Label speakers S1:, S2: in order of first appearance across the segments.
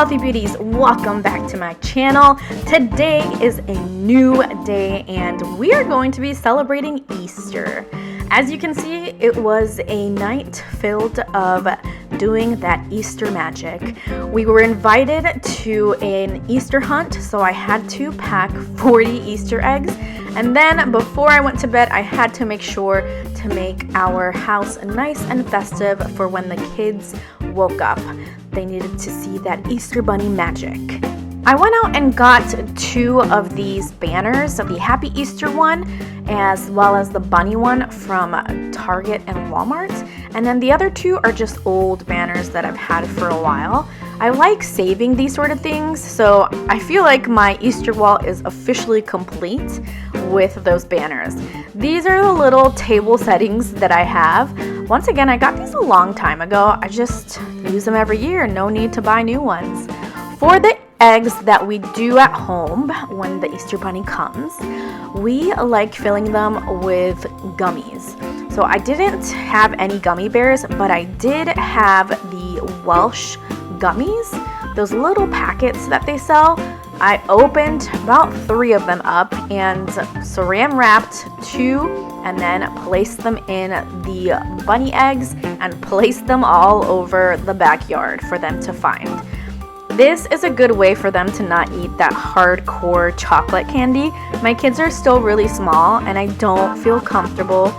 S1: Healthy Beauties, welcome back to my channel. Today is a new day and we are going to be celebrating Easter. As you can see, it was a night filled of doing that Easter magic. We were invited to an Easter hunt, so I had to pack 40 Easter eggs. And then before I went to bed, I had to make sure to make our house nice and festive for when the kids woke up. They needed to see that Easter bunny magic. I went out and got 2 of these banners, the Happy Easter one as well as the bunny one from Target and Walmart. And then the other 2 are just old banners that I've had for a while. I like saving these sort of things, so I feel like my Easter wall is officially complete with those banners. These are the little table settings that I have. Once again, I got these a long time ago. I just use them every year, no need to buy new ones. For the eggs that we do at home when the Easter bunny comes, we like filling them with gummies. So I didn't have any gummy bears, but I did have the Welsh gummies, those little packets that they sell. I opened about 3 of them up and saran wrapped 2 and then placed them in the bunny eggs and placed them all over the backyard for them to find. This is a good way for them to not eat that hardcore chocolate candy. My kids are still really small and I don't feel comfortable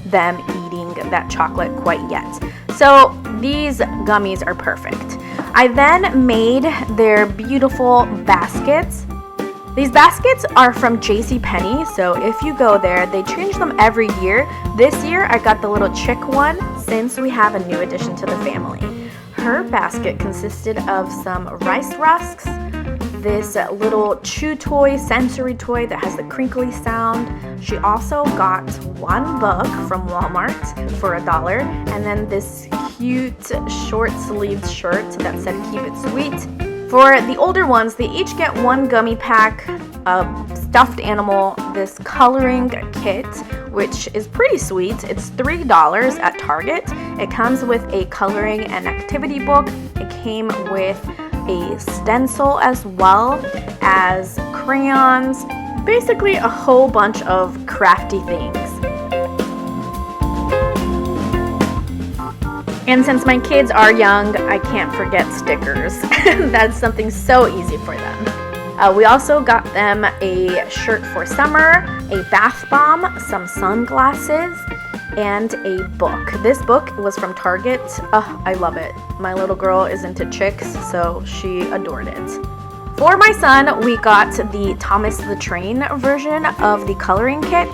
S1: them eating that chocolate quite yet. So these gummies are perfect. I then made their beautiful baskets. These baskets are from JCPenney, so if you go there, they change them every year. This year I got the little chick one since we have a new addition to the family. Her basket consisted of some rice rusks, this little chew toy, sensory toy that has the crinkly sound. She also got 1 book from Walmart for $1, and then this cute short-sleeved shirt that said "Keep It Sweet." For the older ones, they each get 1 gummy pack, a stuffed animal, this coloring kit, which is pretty sweet. It's $3 at Target. It comes with a coloring and activity book. It came with a stencil as well as crayons, basically a whole bunch of crafty things. And since my kids are young, I can't forget stickers. That's something so easy for them. We also got them a shirt for summer, a bath bomb, some sunglasses, and a book. This book was from Target. Oh, I love it. My little girl is into chicks, so she adored it. For my son, we got the Thomas the Train version of the coloring kit.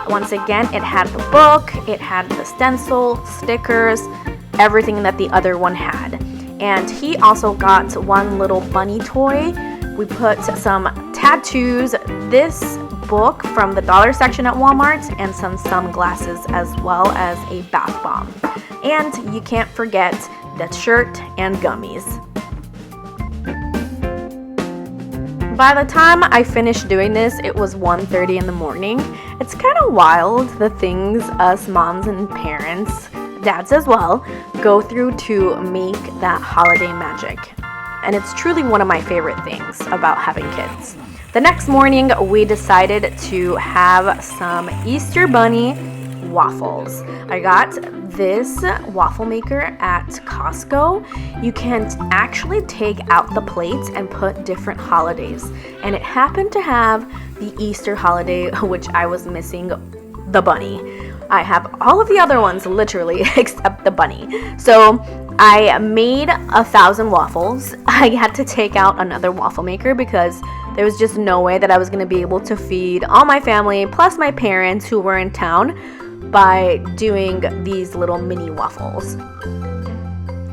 S1: Once again, it had the book, it had the stencil, stickers, everything that the other one had. And he also got 1 little bunny toy. We put some tattoos, this book from the dollar section at Walmart, and some sunglasses as well as a bath bomb. And you can't forget the shirt and gummies. By the time I finished doing this, it was 1:30 in the morning. It's kind of wild the things us moms and parents, dads as well, go through to make that holiday magic. And it's truly one of my favorite things about having kids. The next morning, we decided to have some Easter bunny waffles. I got this waffle maker at Costco. You can actually take out the plates and put different holidays. And it happened to have the Easter holiday, which I was missing, the bunny. I have all of the other ones literally except the bunny. So I made 1,000 waffles. I had to take out another waffle maker because there was just no way that I was going to be able to feed all my family plus my parents who were in town by doing these little mini waffles.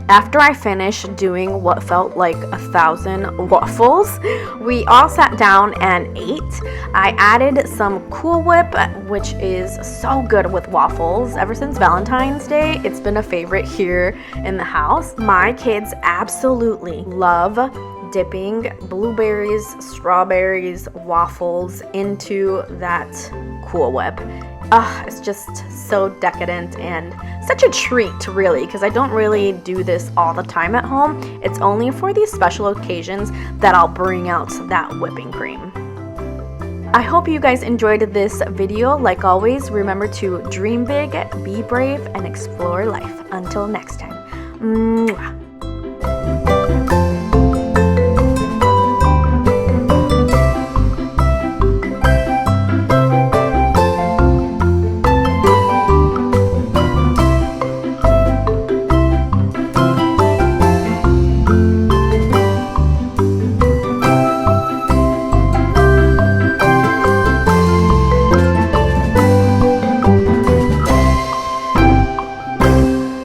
S1: After I finished doing what felt like 1,000 waffles, we all sat down and ate. I added some Cool Whip, which is so good with waffles. Ever since Valentine's Day, it's been a favorite here in the house. My kids absolutely love dipping blueberries, strawberries, waffles into that Cool Whip. It's just so decadent and such a treat, really, because I don't really do this all the time at home. It's only for these special occasions that I'll bring out that whipping cream. I hope you guys enjoyed this video. Like always, remember to dream big, be brave, and explore life. Until next time. Mwah.